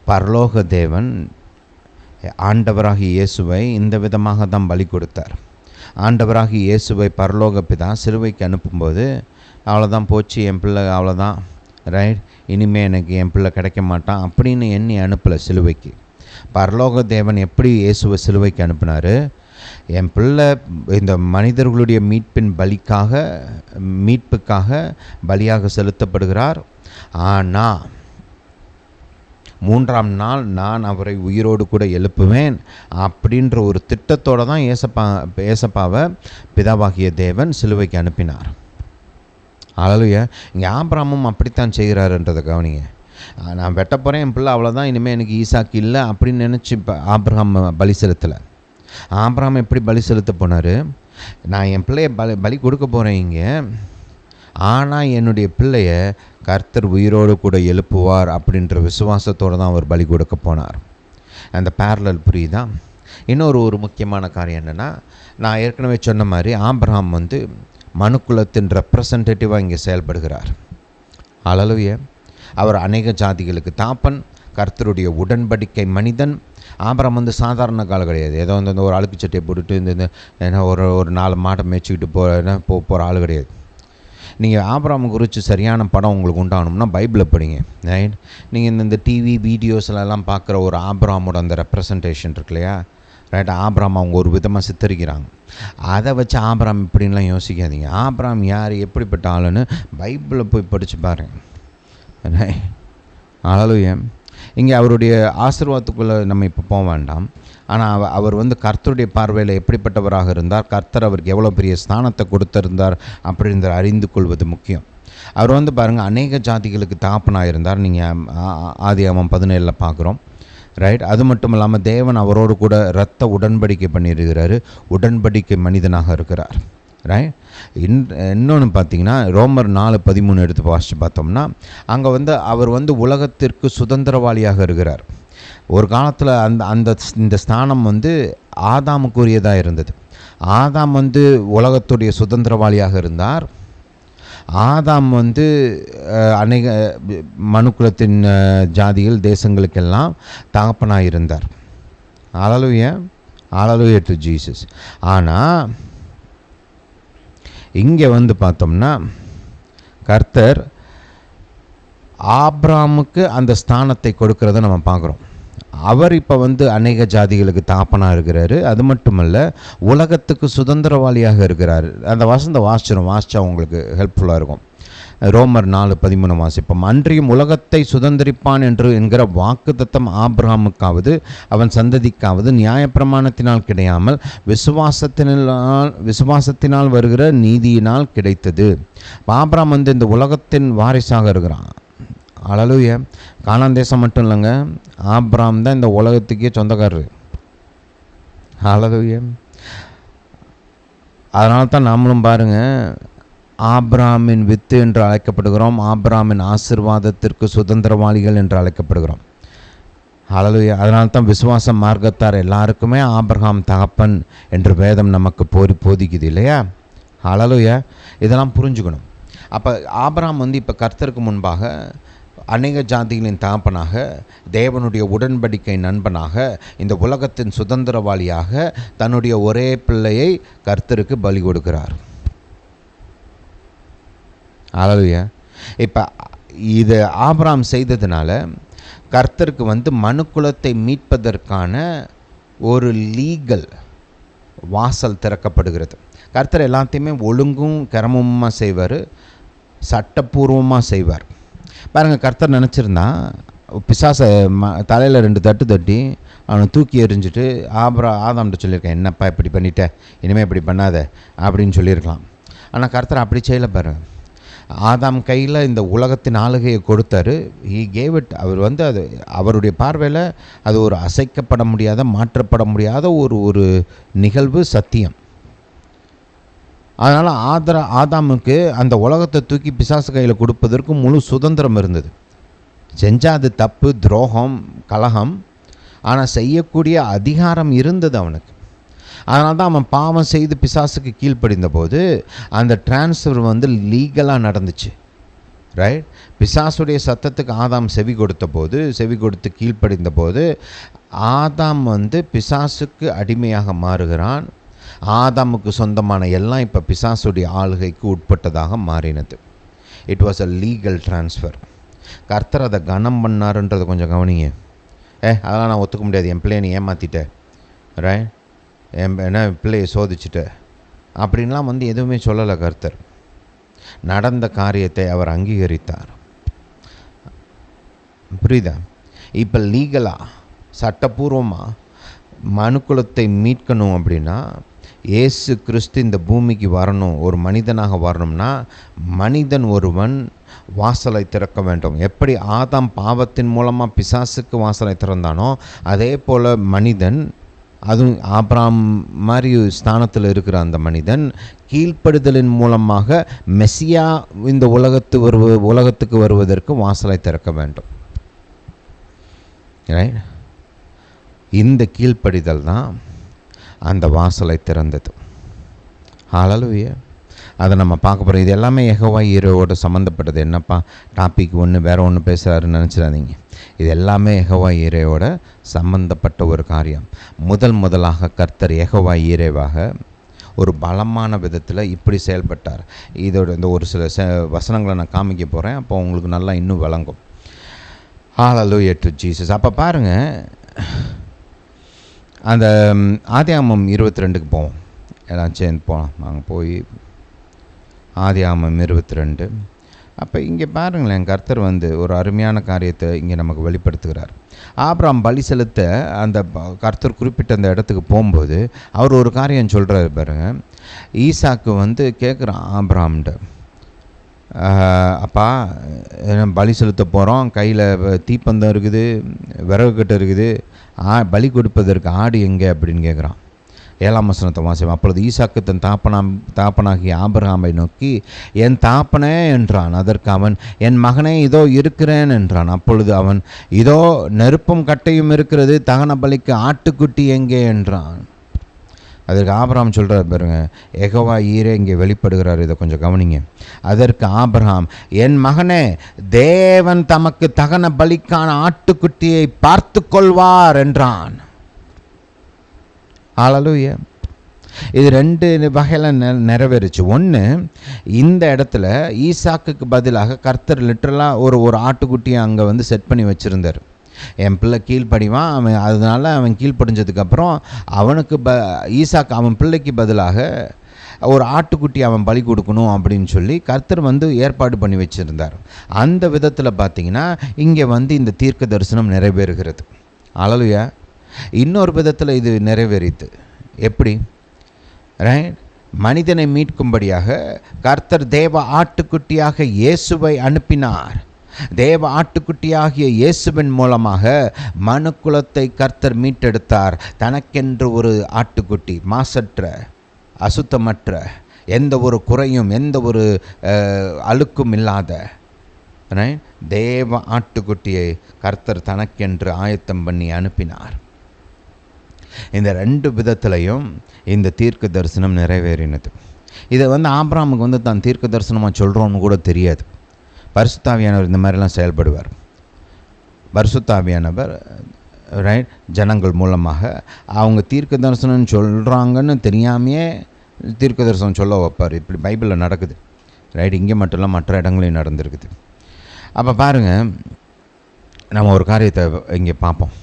பரலோக தேவன் ஆண்டவராகிய இயேசுவை இந்த விதமாக தான் பலி கொடுத்தார். ஆண்டவராகிய இயேசுவை பரலோக பிதா சிலுவைக்கு அனுப்பும்போது அவ்வளோதான், போச்சு என் பிள்ளை, அவ்வளோதான், ரைட், இனிமேல் எனக்கு என் பிள்ளை கிடைக்க மாட்டான் அப்படின்னு எண்ணி அனுப்பலை சிலுவைக்கு. பரலோக தேவன் எப்படி இயேசுவை சிலுவைக்கு அனுப்பினார்? என் பிள்ளை இந்த மனிதர்களுடைய மீட்புக்காக பலியாக செலுத்தப்படுகிறார். ஆனால் 3ஆம் நாள் நான் அவரை உயிரோடு கூட எழுப்புவேன் அப்படின்ற ஒரு திட்டத்தோடு தான் ஏசப்பாவை பிதாவாகிய தேவன் சிலுவைக்கு அனுப்பினார். ஹல்லேலூயா. இங்கே ஆபிரகாமும் அப்படித்தான் செய்கிறாருன்றதை கவனிங்க. நான் வெட்ட போகிறேன், என் பிள்ளை, அவ்வளோதான், இனிமேல் எனக்கு ஈசாக்கு இல்லை அப்படின்னு நினச்சி ஆபிரகாம் பலி செலுத்தலை. ஆபிரகாம் எப்படி பலி செலுத்த போனார்? நான் என் பிள்ளையை பலி கொடுக்க போகிறேன் இங்கே, ஆனால் என்னுடைய பிள்ளையை கர்த்தர் உயிரோடு கூட எழுப்புவார் அப்படின்ற விசுவாசத்தோடு தான் அவர் பலி கொடுக்க போனார். அந்த பேரலல் புரியுதா? இன்னொரு முக்கியமான காரியம் என்னென்னா, நான் ஏற்கனவே சொன்ன மாதிரி ஆபிரகாம் வந்து மனுக்குலத்தின் ரெப்ரசன்டேட்டிவாக இங்கே செயல்படுகிறார். ஹல்லேலூயா. அவர் அநேக ஜாதிகளுக்கு தாப்பன், கர்த்தருடைய உடன்படிக்கை மனிதன். ஆபிரகாம் வந்து சாதாரண காலம் கிடையாது. ஏதோ வந்து ஒரு அழுக்கு சட்டையை போட்டுட்டு இந்த ஏன்னா ஒரு 4 மாட்டை மேய்ச்சிக்கிட்டு போகிற ஆள் கிடையாது. நீங்கள் ஆபிரகாம் குறித்து சரியான படம் உங்களுக்கு உண்டாகணும்னா பைபிளை படிங்க. ரைட், நீங்கள் இந்த டிவி வீடியோஸ்லாம் பார்க்குற ஒரு ஆபிரகாமோட அந்த ரெப்ரசன்டேஷன் இருக்கு இல்லையா, ரைட், ஆபிரகாம் அவங்க ஒரு விதமாக சித்தரிக்கிறாங்க. அதை வச்சு ஆபிரகாம் இப்படின்லாம் யோசிக்காதீங்க. ஆபிரகாம் யார், எப்படிப்பட்ட ஆளுன்னு பைபிளை போய் படித்து பாருங்க. ஹல்லேலூயா. இங்கே அவருடைய ஆசீர்வாதத்துக்குள்ளே நம்ம இப்போ போக வேண்டாம். ஆனால் அவர் வந்து கர்த்தருடைய பார்வையில் எப்படிப்பட்டவராக இருந்தார், கர்த்தர் அவருக்கு எவ்வளோ பெரிய ஸ்தானத்தை கொடுத்திருந்தார் அப்படின்ற அறிந்து கொள்வது முக்கியம். அவர் வந்து பாருங்கள், அநேக ஜாதிகளுக்கு தகப்பனாக இருந்தார். நீங்கள் ஆதியாகமம் 17 பார்க்குறோம், ரைட். அது மட்டும் இல்லாமல் தேவன் அவரோடு கூட இரத்த உடன்படிக்கை பண்ணியிருக்கிறாரு, உடன்படிக்கை மனிதனாக இருக்கிறார், ரைட். இன்னொன்று பார்த்தீங்கன்னா ரோமர் 4:13 எடுத்து வாசித்து பார்த்தோம்னா அங்கே வந்து அவர் வந்து உலகத்திற்கு சுதந்திரவாளியாக இருக்கிறார். ஒரு காலத்தில் இந்த ஸ்தானம் வந்து ஆதாமுக்குரியதாக இருந்தது. ஆதாம் வந்து உலகத்துடைய சுதந்திரவாளியாக இருந்தார். ஆதாம் வந்து அநேக மனுக்குலத்தின் ஜாதிகள் தேசங்களுக்கெல்லாம் தகப்பனாக இருந்தார். ஹல்லேலூயா டு ஜீசஸ். ஆனால் இங்கே வந்து பார்த்தோம்னா கர்த்தர் ஆபிரகாமுக்கு அந்த ஸ்தானத்தை கொடுக்கறத நம்ம பார்க்குறோம். அவர் இப்போ வந்து அநேக ஜாதிகளுக்கு தகப்பனாக இருக்கிறாரு. அது மட்டுமல்ல, உலகத்துக்கு சுதந்திரவாளியாக இருக்கிறார். அந்த வாசிச்சா உங்களுக்கு ஹெல்ப்ஃபுல்லாக இருக்கும். ரோமர் 4:13 வாசிப்போம். அன்றியும் உலகத்தை சுதந்திரிப்பான் என்கிற வாக்குத்தத்தம் ஆபிரகாமுக்காவது அவன் சந்ததிக்காவது நியாயப்பிரமாணத்தினால் கிடையாமல் விசுவாசத்தினால் வருகிற நீதியினால் கிடைத்தது. ஆபிரகாம் வந்து இந்த உலகத்தின் வாரிசாக இருக்கிறான். ஹல்லேலூயா. கானான் தேசம் மட்டும் இல்லைங்க, ஆபிரகாம் தான் இந்த உலகத்துக்கே சொந்தக்காரர். ஹல்லேலூயா. அதனால தான் நாமளும் பாருங்கள், ஆபிரகாமின் வித்து என்று அழைக்கப்படுகிறோம், ஆபிரகாமின் ஆசீர்வாதத்திற்கு சுதந்திரவாளிகள் என்று அழைக்கப்படுகிறோம். ஹல்லேலூயா. அதனால தான் விசுவாச மார்க்கத்தார் எல்லாருக்குமே ஆபிரகாம் தகப்பன் என்று வேதம் நமக்கு போதிக்குது இல்லையா? ஹல்லேலூயா. இதெல்லாம் புரிஞ்சுக்கணும். அப்போ ஆபிரகாம் வந்து இப்போ கர்த்தருக்கு முன்பாக அநேக ஜாதிகளின் தகப்பனாக, தேவனுடைய உடன்படிக்கை நண்பனாக, இந்த உலகத்தின் சுதந்திரவாளியாக தன்னுடைய ஒரே பிள்ளையை கர்த்தருக்கு பலி கொடுக்கிறார். ஹல்லேலூயா. இப்போ இது ஆபிரகாம் செய்ததுனால கர்த்தருக்கு வந்து மனுக்குலத்தை மீட்பதற்கான ஒரு லீகல் வாசல் திறக்கப்படுகிறது. கர்த்தர் எல்லாத்தையுமே ஒழுங்கும் கிரமமாக செய்வார், சட்டப்பூர்வமாக செய்வார். பாருங்கள், கர்த்தர் நினச்சிருந்தா பிசாசை தலையில் 2 தட்டு தட்டி அவனை தூக்கி எறிஞ்சிட்டு ஆதாம்கிட்ட சொல்லியிருக்கேன், என்னப்பா இப்படி பண்ணிட்ட, இனிமேல் இப்படி பண்ணாத அப்படின்னு சொல்லியிருக்கலாம். ஆனால் கர்த்தர் அப்படி செய்யலை. பாருங்கள், ஆதாம் கையில் இந்த உலகத்தின் ஆளுகையை கொடுத்தாரு. He gave it. அவர் வந்து அது அவருடைய பார்வையில் அது ஒரு அசைக்கப்பட முடியாத, மாற்றப்பட முடியாத ஒரு நிகழ்வு, சத்தியம். அதனால் ஆதாமுக்கு அந்த உலகத்தை தூக்கி பிசாசு கையில் கொடுப்பதற்கு முழு சுதந்திரம் இருந்தது. செஞ்சால் அது தப்பு, துரோகம், கலகம். ஆனால் செய்யக்கூடிய அதிகாரம் இருந்தது அவனுக்கு. அதனால தான் அவன் பாவம் செய்து பிசாசுக்கு கீழ்ப்படிந்த போது அந்த டிரான்ஸ்ஃபர் வந்து லீகலாக நடந்துச்சு, ரைட். பிசாசுடைய சத்தத்துக்கு ஆதாம் செவி கொடுத்து கீழ்ப்படிந்த போது ஆதாம் வந்து பிசாசுக்கு அடிமையாக மாறுகிறான். ஆதாமுக்கு சொந்தமான எல்லாம் இப்போ பிசாசுடைய ஆளுகைக்கு உட்பட்டதாக மாறினது. It was a legal transfer. கர்த்தர் அதை கனம் பண்ணாருன்றதை கொஞ்சம் கவனிங்க. அதெல்லாம் நான் ஒத்துக்க முடியாது, என் பிள்ளையை நீ ஏமாற்றிட்டேன், ரைட், என்ன பிள்ளையை சோதிச்சுட்ட அப்படின்லாம் வந்து எதுவுமே சொல்லலை. கர்த்தர் நடந்த காரியத்தை அவர் அங்கீகரித்தார். புரியுதா? இப்போ லீகலாக, சட்டப்பூர்வமாக மனுக்குலத்தை மீட்கணும் அப்படின்னா இயேசு கிறிஸ்து இந்த பூமிக்கு வரணும், ஒரு மனிதனாக வரணும்னா மனிதன் ஒருவன் வாசலை திறக்க வேண்டும். எப்படி ஆதாம் பாவத்தின் மூலமாக பிசாசுக்கு வாசலை திறந்தானோ அதே போல் மனிதன், அதுவும் ஆபிரகாம் மாதிரி ஸ்தானத்தில் இருக்கிற அந்த மனிதன் கீழ்ப்படுதலின் மூலமாக மெசியா இந்த உலகத்துக்கு வருவதற்கு வாசலை திறக்க வேண்டும். இந்த கீழ்ப்படிதல் தான் அந்த வாசலை திறந்தது. ஹல்லேலூயா. அதை நம்ம பார்க்க போகிறோம். இது எல்லாமே யெகோவா ஈரேவோடு சம்மந்தப்பட்டது. என்னப்பா டாபிக் ஒன்று வேறு ஒன்று பேசுகிறாருன்னு நினச்சிடாதீங்க. இது எல்லாமே யெகோவா ஈரேவோட சம்மந்தப்பட்ட ஒரு காரியம். முதலாக கர்த்தர் யெகோவா ஈரேவாக ஒரு பலமான விதத்தில் இப்படி செயல்பட்டார். இதோட இந்த ஒரு சில வசனங்களை நான் காமிக்க போகிறேன், அப்போ உங்களுக்கு நல்லா இன்னும் விளங்கும். ஹல்லேலூயா டு ஜீசஸ். அப்போ பாருங்கள், அந்த ஆதியாகமம் 22க்கு போவோம். எல்லாம் சேர்ந்து போகலாம். நாங்கள் போய் ஆதியாகமம் 22 அப்போ இங்கே பாருங்களேன், கர்த்தர் ஒரு அருமையான காரியத்தை இங்கே நமக்கு வெளிப்படுத்துகிறார். ஆபிரகாம் பலி செலுத்த அந்த கர்த்தர் குறிப்பிட்ட அந்த இடத்துக்கு போகும்போது அவர் ஒரு காரியம் சொல்கிறாரு பாருங்க. ஈசாக்கு கேட்குறான் ஆபிரகாம்கிட்ட, அப்பா பலி செலுத்த போகிறோம், கையில் தீப்பந்தம் இருக்குது, விறகு கட்டை இருக்குது, பலி கொடுப்பதற்கு ஆடு எங்கே அப்படின்னு கேட்குறான். 7ஆம் வசனத்தை வாசிப்போம். அப்பொழுது ஈசாக்கு தன் தாப்பனாகிய ஆபிரகாமை நோக்கி, என் தாப்பனே என்றான். அதற்கு அவன், என் மகனே இதோ இருக்கிறேன் என்றான். அப்பொழுது அவன், இதோ நெருப்பும் கட்டையும் இருக்கிறது, தகன பலிக்கு ஆட்டுக்குட்டி எங்கே என்றான். அதற்கு ஆபிரகாம் சொல்கிறார் பாருங்க, யெகோவா ஈரே இங்கே வெளிப்படுகிறார், இதை கொஞ்சம் கவனிங்க. அதற்கு ஆபிரகாம், என் மகனே, தேவன் தமக்கு தகன பலிக்கான ஆட்டுக்குட்டியை பார்த்து கொள்வார் என்றான். ஹல்லேலூயா. இது 2 வகையில் நிறைவேறுச்சு. ஒன்று, இந்த இடத்துல ஈசாக்குக்கு பதிலாக கர்த்தர் லிட்டரலாக ஒரு ஆட்டுக்குட்டியை அங்கே செட் பண்ணி வச்சுருந்தார். என் பிள்ளை கீழ்ப்படிவான், அதனால அவன் கீழ்ப்படிஞ்சதுக்கப்புறம் அவனுக்கு ஈசாக்கு அவன் பிள்ளைக்கு பதிலாக ஒரு ஆட்டுக்குட்டி அவன் பலி கொடுக்கணும் அப்படின்னு சொல்லி கர்த்தர் ஏற்பாடு பண்ணி வச்சுருந்தார். அந்த விதத்தில் பார்த்திங்கன்னா இங்கே இந்த தீர்க்க தரிசனம் நிறைவேறுகிறது. ஹல்லேலூயா. இன்னொரு விதத்தில் இது நிறைவேறித்து. எப்படி? ரைட், மனிதனை மீட்கும்படியாக கர்த்தர் தேவ ஆட்டுக்குட்டியாக இயேசுவை அனுப்பினார். தேவ ஆட்டுக்குட்டியாகிய இயேசுவின் மூலமாக மனுக்குலத்தை கர்த்தர் மீட்டெடுத்தார். தனக்கென்று ஒரு ஆட்டுக்குட்டி, மாசற்ற, அசுத்தமற்ற, எந்த ஒரு குறையும் எந்த ஒரு அழுக்கும் இல்லாத தேவ ஆட்டுக்குட்டியை கர்த்தர் தனக்கென்று ஆயத்தம் பண்ணி அனுப்பினார். இந்த 2 விதத்திலையும் இந்த தீர்க்க தரிசனம் நிறைவேறினது. இதை ஆபிரகாமுக்கு தான் தீர்க்க தரிசனமாக சொல்கிறோன்னு கூட தெரியாது. பரிசுத்தாவியானவர் இந்த மாதிரிலாம் செயல்படுவார். பரிசுத்தாவியானவர் ஜனங்கள் மூலமாக அவங்க தீர்க்க தரிசனம் சொல்கிறாங்கன்னு தெரியாமையே தீர்க்க தரிசனம் சொல்ல வைப்பார். இப்படி பைபிளில் நடக்குது. இங்கே மட்டும் இல்லை, மற்ற இடங்களையும் நடந்திருக்குது. அப்போ பாருங்கள், நம்ம ஒரு காரியத்தை இங்கே பார்ப்போம்.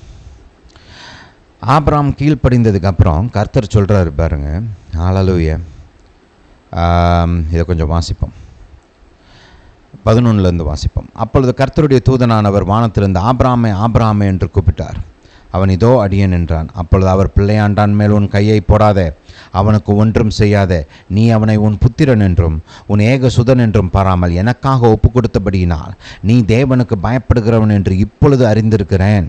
ஆபிரகாம் கீழ்ப்படிந்ததுக்கப்புறம் கர்த்தர் சொல்கிறாரு பாருங்க. ஹல்லேலூயா. இதை கொஞ்சம் வாசிப்போம். 11 வாசிப்போம். அப்பொழுது கர்த்தருடைய தூதனானவர் வானத்திலிருந்து, ஆபிரகாமே ஆபிரகாமே என்று கூப்பிட்டார். அவன், இதோ அடியேன் என்றான். அப்பொழுது அவர், பிள்ளையாண்டான் மேல் உன் கையை போடாதே, அவனுக்கு ஒன்றும் செய்யாதே. நீ அவனை உன் புத்திரன் என்றும் உன் ஏக சுதன் என்றும் பாராமல் எனக்காக ஒப்பு கொடுத்தபடியினால் நீ தேவனுக்கு பயப்படுகிறவன் என்று இப்பொழுது அறிந்திருக்கிறேன்.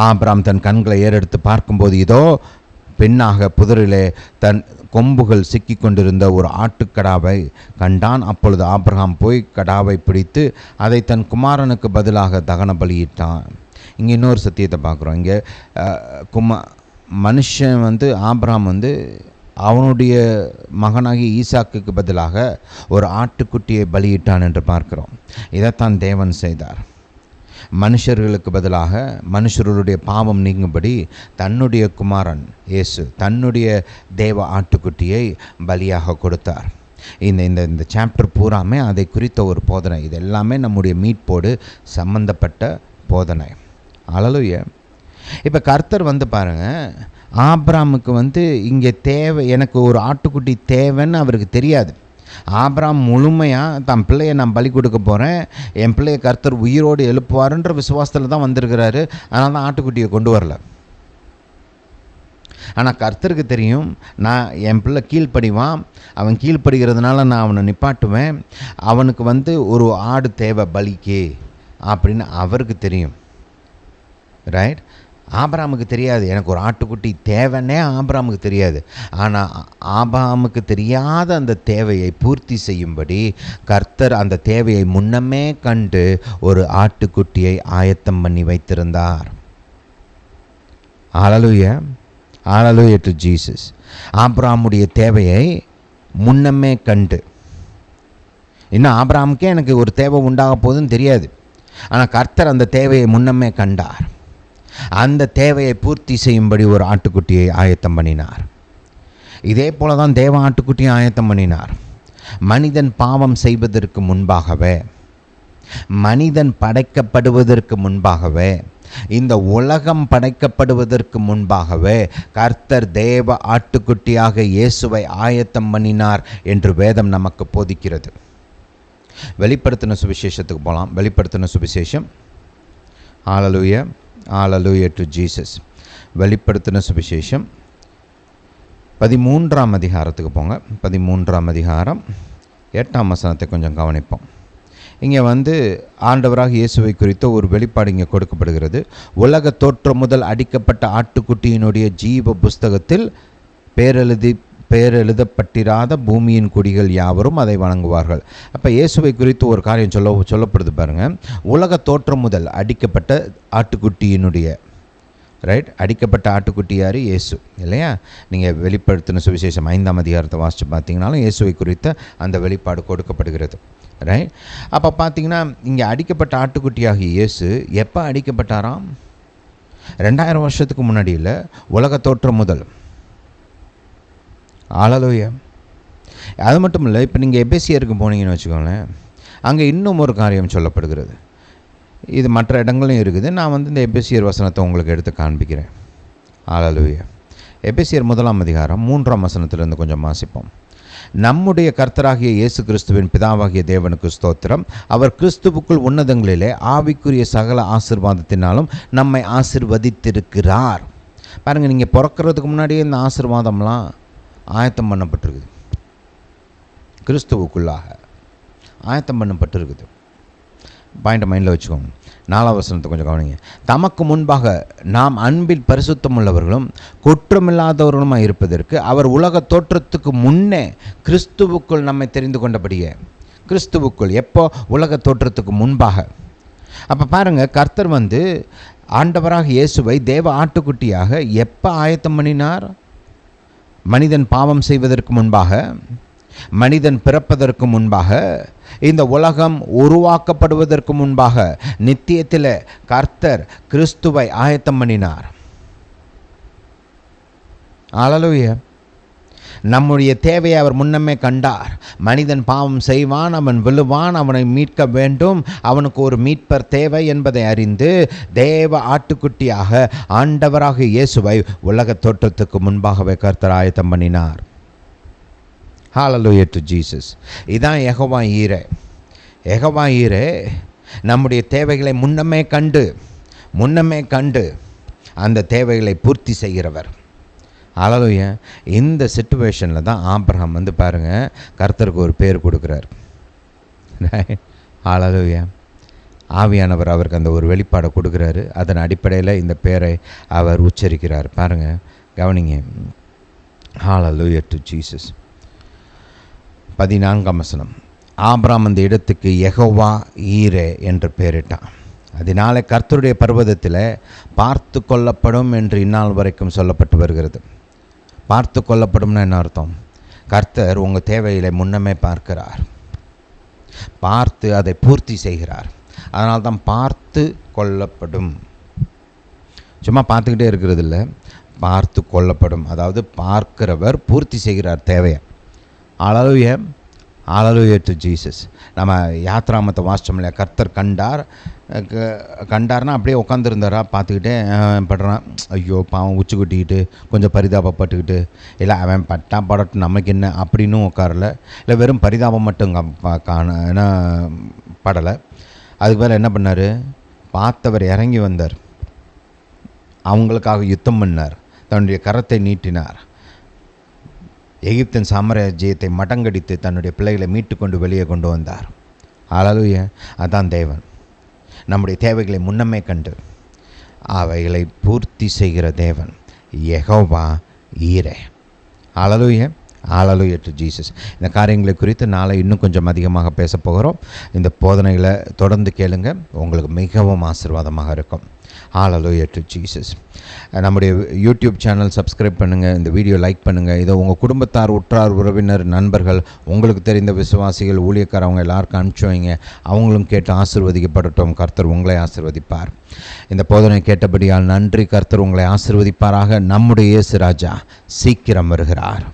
ஆபிரகாம் தன் கண்களை ஏறெடுத்து பார்க்கும்போது, இதோ பெண்ணாக புதரிலே தன் கொம்புகள் சிக்கி கொண்டிருந்த ஒரு ஆட்டுக்கடாவை கண்டான். அப்பொழுது ஆபிரகாம் போய் கடாவை பிடித்து அதை தன் குமாரனுக்கு பதிலாக தகன பலியிட்டான். இங்கே இன்னொரு சத்தியத்தை பார்க்குறோம். இங்கே மனுஷன் ஆபிரகாம் அவனுடைய மகனாகி ஈசாக்குக்கு பதிலாக ஒரு ஆட்டுக்குட்டியை பலியிட்டான் என்று பார்க்கிறோம். இதைத்தான் தேவன் செய்தார். மனுஷர்களுக்கு பதிலாக மனுஷர்களுடைய பாவம் நீங்கும்படி தன்னுடைய குமாரன் இயேசு தன்னுடைய தேவ ஆட்டுக்குட்டியை பலியாக கொடுத்தார். இந்த சாப்டர் பூராமே அதை குறித்த ஒரு போதனை. இது எல்லாமே நம்முடைய மீட்போடு சம்பந்தப்பட்ட போதனை. ஹல்லேலூயா. இப்போ கர்த்தர் பாருங்கள், ஆபிரகாமுக்கு இங்கே தேவை, எனக்கு ஒரு ஆட்டுக்குட்டி தேவைன்னு அவருக்கு தெரியாது. ஆபிரகாம் முழுமையாக தன் பிள்ளையை நான் பலி கொடுக்க போகிறேன், என் பிள்ளையை கர்த்தர் உயிரோடு எழுப்புவாருன்ற விசுவாசத்தில் தான் வந்திருக்கிறாரு. அதனால தான் ஆட்டுக்குட்டியை கொண்டு வரல. ஆனால் கர்த்தருக்கு தெரியும், நான் என் பிள்ளை கீழ்ப்படிவான், அவன் கீழ்ப்படுகிறதுனால நான் அவனை நிப்பாட்டுவேன், அவனுக்கு ஒரு ஆடு தேவை பலிக்கு அப்படின்னு அவருக்கு தெரியும். ரைட். ஆபிரகாமுக்கு தெரியாது எனக்கு ஒரு ஆட்டுக்குட்டி தேவைன்னே ஆபிரகாமுக்கு தெரியாது. ஆனால் ஆபிரகாமுக்கு தெரியாத அந்த தேவையை பூர்த்தி செய்யும்படி கர்த்தர் அந்த தேவையை முன்னமே கண்டு ஒரு ஆட்டுக்குட்டியை ஆயத்தம் பண்ணி வைத்திருந்தார். ஹல்லேலூயா. Hallelujah to Jesus. ஆபிரகாமுடைய தேவையை முன்னமே கண்டு, இன்னும் ஆபிரகாமுக்கே எனக்கு ஒரு தேவை உண்டாக போகுதுன்னு தெரியாது, ஆனால் கர்த்தர் அந்த தேவையை முன்னமே கண்டார். அந்த தேவையை பூர்த்தி செய்யும்படி ஒரு ஆட்டுக்குட்டியை ஆயத்தம் பண்ணினார். இதே போல தான் தேவ ஆட்டுக்குட்டியை ஆயத்தம் பண்ணினார். மனிதன் பாவம் செய்வதற்கு முன்பாகவே, மனிதன் படைக்கப்படுவதற்கு முன்பாகவே, இந்த உலகம் படைக்கப்படுவதற்கு முன்பாகவே கர்த்தர் தேவ ஆட்டுக்குட்டியாக இயேசுவை ஆயத்தம் பண்ணினார் என்று வேதம் நமக்கு போதிக்கிறது. வெளிப்படுத்தின சுவிசேஷத்துக்கு போகலாம். வெளிப்படுத்தின சுவிசேஷம், ஹல்லேலூயா, ஹல்லேலூயா டு ஜீசஸ். வெளிப்படுத்தின சுவிசேஷம் 13ஆம் அதிகாரத்துக்கு போங்க. 13ஆம் அதிகாரம் 8ஆம் வசனத்தை கொஞ்சம் கவனிப்போம். இங்கே ஆண்டவராக இயேசுவை குறித்த ஒரு வெளிப்பாடு இங்கே கொடுக்கப்படுகிறது. உலக தோற்றம் முதல் அடிக்கப்பட்ட ஆட்டுக்குட்டியினுடைய ஜீவ புஸ்தகத்தில் பேரெழுதப்பட்டிராத பூமியின் குடிகள் யாவரும் அதை வணங்குவார்கள். அப்போ இயேசுவை குறித்து ஒரு காரியம் சொல்லப்படுது பாருங்கள். உலக தோற்றம் முதல் அடிக்கப்பட்ட ஆட்டுக்குட்டியினுடைய அடிக்கப்பட்ட ஆட்டுக்குட்டி யார்? இயேசு இல்லையா? நீங்கள் வெளிப்படுத்தின சுவிசேஷம் 5ஆம் அதிகாரத்தை வாசித்து பார்த்தீங்கன்னாலும் இயேசுவை குறித்த அந்த வெளிப்பாடு கொடுக்கப்படுகிறது. அப்போ பார்த்தீங்கன்னா இங்கே அடிக்கப்பட்ட ஆட்டுக்குட்டியாகிய இயேசு எப்போ அடிக்கப்பட்டாராம்? 2000 வருஷத்துக்கு முன்னாடி இல்லை, உலக தோற்றம் முதல். ஹல்லேலூயா. அது மட்டும் இல்லை, இப்போ நீங்கள் எபேசியருக்கு போனீங்கன்னு வச்சுக்கோங்களேன், அங்கே இன்னும் ஒரு காரியம் சொல்லப்படுகிறது. இது மற்ற இடங்களும் இருக்குது. நான் இந்த எபேசியர் வசனத்தை உங்களுக்கு எடுத்து காண்பிக்கிறேன். ஹல்லேலூயா. எபேசியர் 1ஆம் அதிகாரம் 3ஆம் வசனத்திலிருந்து கொஞ்சம் வாசிப்போம். நம்முடைய கர்த்தராகிய இயேசு கிறிஸ்துவின் பிதாவாகிய தேவனுக்கு ஸ்தோத்திரம். அவர் கிறிஸ்துவுக்குள் உன்னதங்களிலே ஆவிக்குரிய சகல ஆசீர்வாதத்தினாலும் நம்மை ஆசீர்வதித்திருக்கிறார். பாருங்கள், நீங்கள் பிறக்கிறதுக்கு முன்னாடியே இந்த ஆசீர்வாதம்லாம் ஆயத்தம் பண்ணப்பட்டிருக்குது. கிறிஸ்துவுக்குள்ளாக ஆயத்தம் பண்ணப்பட்டிருக்குது. பாயிண்ட்டை மைண்டில் வச்சுக்கோங்க. 4ஆம் வசனத்தை கொஞ்சம் கவனிங்க. தமக்கு முன்பாக நாம் அன்பில் பரிசுத்தம் உள்ளவர்களும் குற்றமில்லாதவர்களுமாய் இருப்பதற்கு அவர் உலக தோற்றத்துக்கு முன்னே கிறிஸ்துவுக்குள் நம்மை தெரிந்து கொண்டபடியே. கிறிஸ்துவுக்குள் எப்போ? உலக தோற்றத்துக்கு முன்பாக. அப்போ பாருங்கள், கர்த்தர் ஆண்டவராக இயேசுவை தேவ ஆட்டுக்குட்டியாக எப்போ ஆயத்தம் பண்ணினார்? மனிதன் பாவம் செய்வதற்கு முன்பாக, மனிதன் பிறப்பதற்கு முன்பாக, இந்த உலகம் உருவாக்கப்படுவதற்கு முன்பாக நித்தியத்தில் கர்த்தர் கிறிஸ்துவை ஆயத்தம் பண்ணினார். ஹல்லேலூயா. நம்முடைய தேவையை அவர் முன்னமே கண்டார். மனிதன் பாவம் செய்வான், அவன் விழுவான், அவனை மீட்க வேண்டும், அவனுக்கு ஒரு மீட்பர் தேவை என்பதை அறிந்து தேவ ஆட்டுக்குட்டியாக ஆண்டவராக இயேசுவை உலக தோற்றத்துக்கு முன்பாகவே கர்த்தர் ஆயத்தம் பண்ணினார். ஹல்லேலூயா டு ஜீசஸ். இதான் யெகோவா ஈரே. யெகோவா ஈரே நம்முடைய தேவைகளை முன்னமே கண்டு அந்த தேவைகளை பூர்த்தி செய்கிறவர். ஹல்லேலூயா. இந்த சிச்சுவேஷனில் தான் ஆபிரகாம் பாருங்கள், கர்த்தருக்கு ஒரு பேர் கொடுக்குறார். ஹல்லேலூயா. ஆவியானவர் அவருக்கு அந்த ஒரு வெளிப்பாடை கொடுக்குறாரு. அதன் அடிப்படையில் இந்த பேரை அவர் உச்சரிக்கிறார். பாருங்கள், கவனிங்க. ஹல்லேலூயா டு ஜீசஸ். 14ஆம் வசனம். ஆபிரகாம் அந்த இடத்துக்கு யெகோவா ஈரே என்று பெயரிட்டான். அதனால கர்த்தருடைய பர்வதத்தில் பார்த்து கொள்ளப்படும் என்று இந்நாள் வரைக்கும் சொல்லப்பட்டு வருகிறது. பார்த்து கொள்ளப்படும்னா என்ன அர்த்தம்? கர்த்தர் உங்கள் தேவைகளை முன்னமே பார்க்கிறார், பார்த்து அதை பூர்த்தி செய்கிறார். அதனால தான் பார்த்து கொள்ளப்படும். சும்மா பார்த்துக்கிட்டே இருக்கிறது இல்லை, பார்த்து கொள்ளப்படும். அதாவது பார்க்கிறவர் பூர்த்தி செய்கிறார் தேவையை. ஹல்லேலூயா. Hallelujah to Jesus. நம்ம யாத்ராமத்தை வாசிச்சோம் இல்லையா? கர்த்தர் கண்டார்னா அப்படியே உட்காந்துருந்தாரா பார்த்துக்கிட்டே படுறான். ஐயோ பாவம், உச்சி கொட்டிக்கிட்டு கொஞ்சம் பரிதாபப்பட்டுக்கிட்டு, இல்லை அவன் பட்டா படட்டும் நமக்கு என்ன அப்படின்னு உட்காரல. இல்லை வெறும் பரிதாபம் மட்டும் என்ன படலை. அதுக்கு மேலே என்ன பண்ணார்? பார்த்தவர் இறங்கி வந்தார், அவங்களுக்காக யுத்தம் பண்ணார், தன்னுடைய கரத்தை நீட்டினார், எகிப்தின் சாம்ராஜ்யத்தை மடங்கடித்து தன்னுடைய பிள்ளைகளை மீட்டு கொண்டு வெளியே கொண்டு வந்தார். ஹல்லேலூயா. அதான் தேவன் நம்முடைய தேவைகளை முன்னமே கண்டு அவைகளை பூர்த்தி செய்கிற தேவன் யெகோவா ஈரே. ஹல்லேலூயா. Hallelujah to Jesus. இந்த காரியங்களை குறித்து நாளை இன்னும் கொஞ்சம் அதிகமாக பேச போகிறோம். இந்த போதனைகளை தொடர்ந்து கேளுங்க, உங்களுக்கு மிகவும் ஆசீர்வாதமாக இருக்கும். ஹல்லேலூயா டு ஜீசஸ். நம்முடைய யூடியூப் சேனல் சப்ஸ்கிரைப் பண்ணுங்கள், இந்த வீடியோ லைக் பண்ணுங்கள். இதை உங்கள் குடும்பத்தார், உற்றார், உறவினர், நண்பர்கள், உங்களுக்கு தெரிந்த விசுவாசிகள், ஊழியக்காரவங்க எல்லாருக்கும் அனுப்பிச்சு வைங்க. அவங்களும் கேட்டு ஆசீர்வதிக்கப்படட்டும். கர்த்தர் உங்களை ஆசீர்வதிப்பார். இந்த போதனை கேட்டபடியால் நன்றி. கர்த்தர் உங்களை ஆசீர்வதிப்பாராக. நம்முடைய இயேசு ராஜா சீக்கிரம் வருகிறார்.